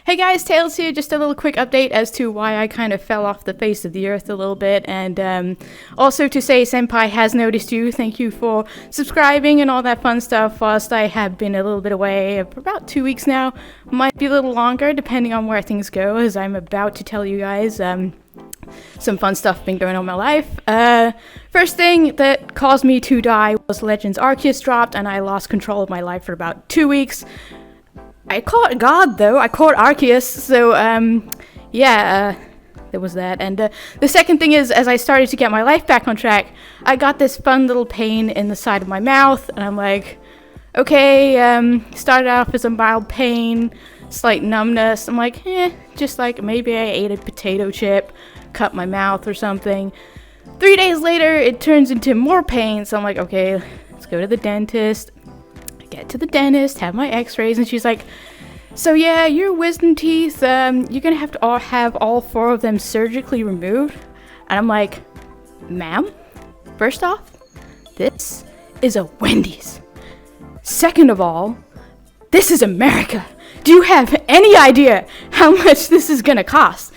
Hey guys, Tails here. Just a little quick update as to why I kind of fell off the face of the earth a little bit, and also to say Senpai has noticed you. Thank you for subscribing and all that fun stuff whilst I have been a little bit away for about 2 weeks now. Might be a little longer depending on where things go, as I'm about to tell you guys some fun stuff been going on in my life. First thing that caused me to die was Legends Arceus dropped, and I lost control of my life for about 2 weeks. I caught God, though. I caught Arceus, so, there was that. And the second thing is, as I started to get my life back on track, I got this fun little pain in the side of my mouth, and I'm like, okay, started off as a mild pain, slight numbness. I'm like, just like maybe I ate a potato chip, cut my mouth or something. 3 days later, it turns into more pain, so I'm like, okay, let's go to the dentist. Get to the dentist, have my x-rays, and she's like, so yeah, your wisdom teeth, you're gonna have to have all 4 of them surgically removed. And I'm like, ma'am, first off, this is a Wendy's. Second of all, this is America. Do you have any idea how much this is gonna cost?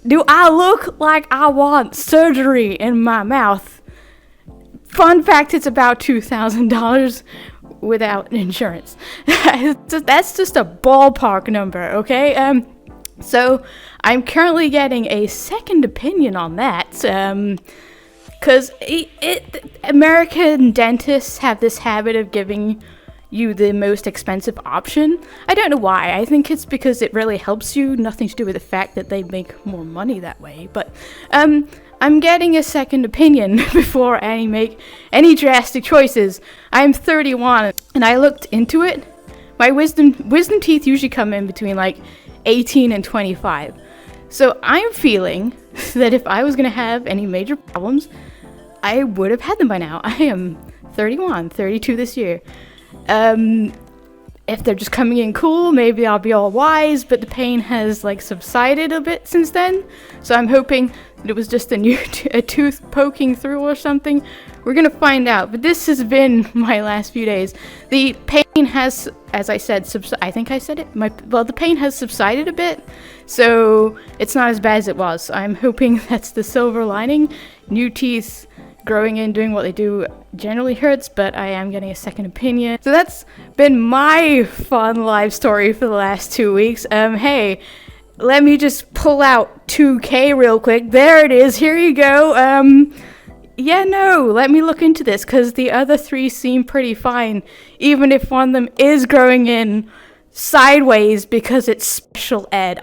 Do I look like I want surgery in my mouth? Fun fact, it's about $2,000 without insurance. That's just a ballpark number, okay? So I'm currently getting a second opinion on that, because American dentists have this habit of giving you the most expensive option. I don't know why. I think it's because it really helps you. Nothing to do with the fact that they make more money that way. But I'm getting a second opinion before I make any drastic choices. I'm 31 and I looked into it. My wisdom teeth usually come in between like 18 and 25. So I'm feeling that if I was going to have any major problems, I would have had them by now. I am 31, 32 this year. If they're just coming in cool, maybe I'll be all wise, but the pain has like subsided a bit since then. So I'm hoping that it was just a tooth poking through or something. We're gonna find out, but this has been my last few days. The pain has, as I said, I think I said it, the pain has subsided a bit, so it's not as bad as it was. I'm hoping that's the silver lining. New teeth growing in, doing what they do generally hurts, but I am getting a second opinion. So that's been my fun life story for the last 2 weeks. Hey, let me just pull out 2K real quick. There it is. Here you go. Let me look into this, because the other 3 seem pretty fine, even if one of them is growing in sideways because it's special ed.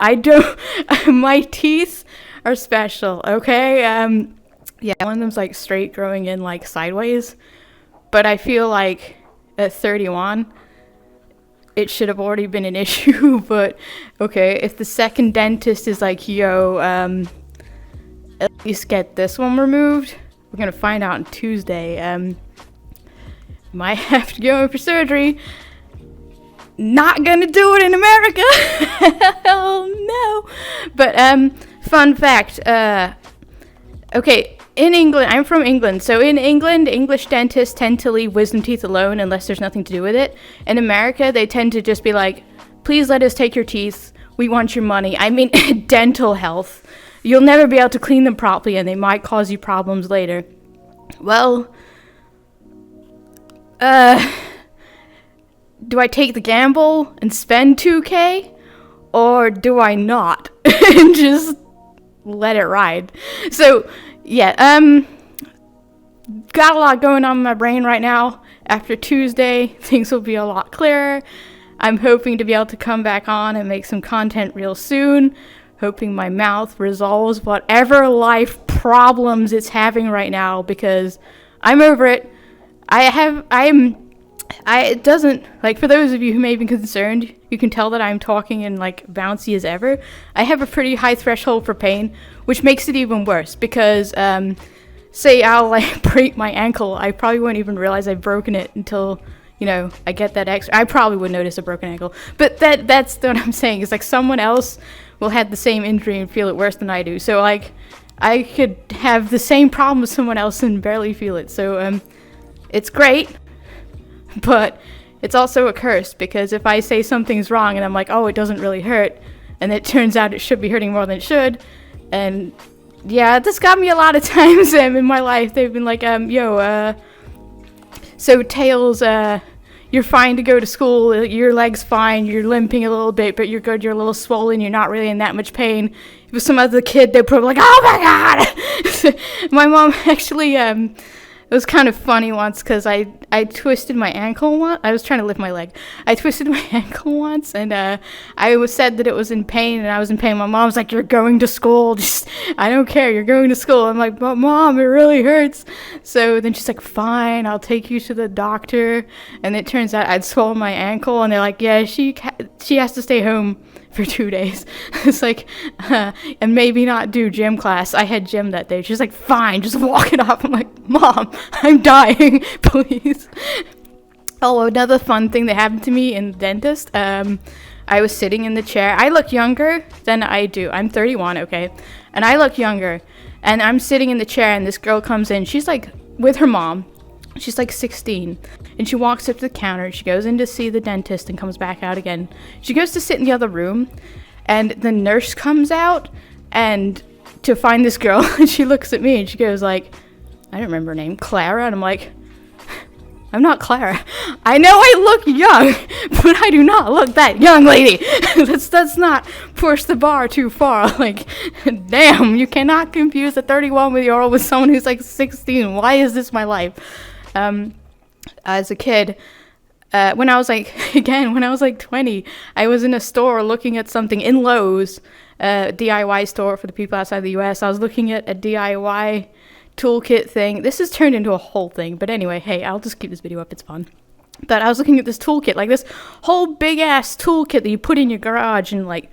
My teeth are special, okay? One of them's like straight growing in like sideways, but I feel like at 31, it should have already been an issue, but okay, if the second dentist is like, yo, at least get this one removed, we're gonna find out on Tuesday. Might have to go in for surgery. Not gonna do it in America. Oh no. But fun fact, okay, in England, I'm from England, so in England, English dentists tend to leave wisdom teeth alone unless there's nothing to do with it. In America, they tend to just be like, please let us take your teeth, we want your money. I mean, dental health. You'll never be able to clean them properly, and they might cause you problems later. Well, do I take the gamble and spend 2K? Or do I not? And just let it ride? So, yeah, got a lot going on in my brain right now. After Tuesday, things will be a lot clearer. I'm hoping to be able to come back on and make some content real soon. Hoping my mouth resolves whatever life problems it's having right now, because I'm over it. It doesn't, like, for those of you who may be concerned, you can tell that I'm talking in, like, bouncy as ever. I have a pretty high threshold for pain, which makes it even worse, because, say I'll, like, break my ankle, I probably won't even realize I've broken it until, I get that I probably would notice a broken ankle. But that's what I'm saying, is, like, someone else will have the same injury and feel it worse than I do. So, like, I could have the same problem with someone else and barely feel it. So, it's great. But it's also a curse, because if I say something's wrong and I'm like, oh, it doesn't really hurt, and it turns out it should be hurting more than it should. And yeah, this got me a lot of times in my life. They've been like, so Tails, you're fine to go to school, your leg's fine, you're limping a little bit, but you're good, you're a little swollen, you're not really in that much pain. If it was some other kid, they'd probably like, oh my god! My mom actually, it was kind of funny once, because I twisted my ankle once. I was trying to lift my leg. I twisted my ankle once, and I was said that it was in pain, and I was in pain. My mom's like, you're going to school. Just, I don't care. You're going to school. I'm like, but Mom, it really hurts. So then she's like, fine, I'll take you to the doctor. And it turns out I'd swollen my ankle, and they're like, yeah, she has to stay home for 2 days. It's like, and maybe not do gym class. I had gym that day. She's like, fine, just walk it off. I'm like, Mom, I'm dying, please. Oh, another fun thing that happened to me in the dentist. I was sitting in the chair. I look younger than I do. I'm 31, okay? And I look younger. And I'm sitting in the chair, and this girl comes in. She's like with her mom. She's like 16, and she walks up to the counter. She goes in to see the dentist and comes back out again. She goes to sit in the other room, and the nurse comes out and to find this girl, and she looks at me and she goes like, I don't remember her name, Clara. And I'm like, I'm not Clara. I know I look young, but I do not look that young, lady. Let's not push the bar too far. Like, damn, you cannot confuse a 31-year-old with someone who's like 16. Why is this my life? As a kid, when I was like 20, I was in a store looking at something in Lowe's, DIY store for the people outside the US. I was looking at a DIY toolkit thing. This has turned into a whole thing, but anyway, hey, I'll just keep this video up, it's fun. But I was looking at this toolkit, like this whole big ass toolkit that you put in your garage, and like,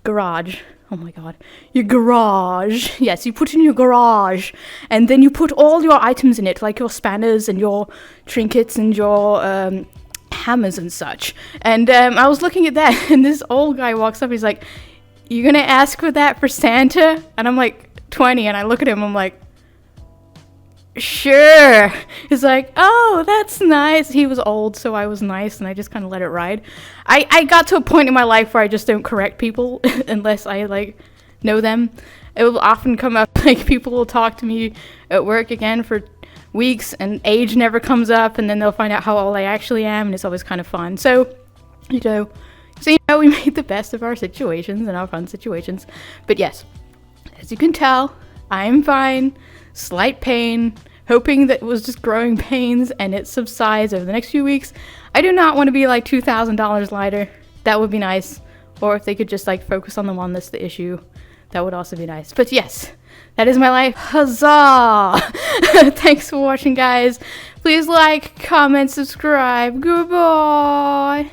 garage, oh my god, your garage, yes, you put in your garage, and then you put all your items in it, like your spanners and your trinkets and your hammers and such. And I was looking at that, and this old guy walks up, he's like, you gonna ask for that for Santa? And I'm like 20, and I look at him, I'm like, sure. He's like, oh, that's nice. He was old, so I was nice, and I just kind of let it ride. I got to a point in my life where I just don't correct people unless I like know them. It will often come up, like, people will talk to me at work again for weeks, and age never comes up, and then they'll find out how old I actually am, and it's always kind of fun. So we made the best of our situations and our fun situations. But yes, as you can tell, I'm fine. Slight pain, hoping that it was just growing pains and it subsides over the next few weeks. I do not want to be like $2,000 lighter. That would be nice. Or if they could just like focus on the one that's the issue, that would also be nice. But yes, that is my life. Huzzah! Thanks for watching, guys. Please like, comment, subscribe. Goodbye.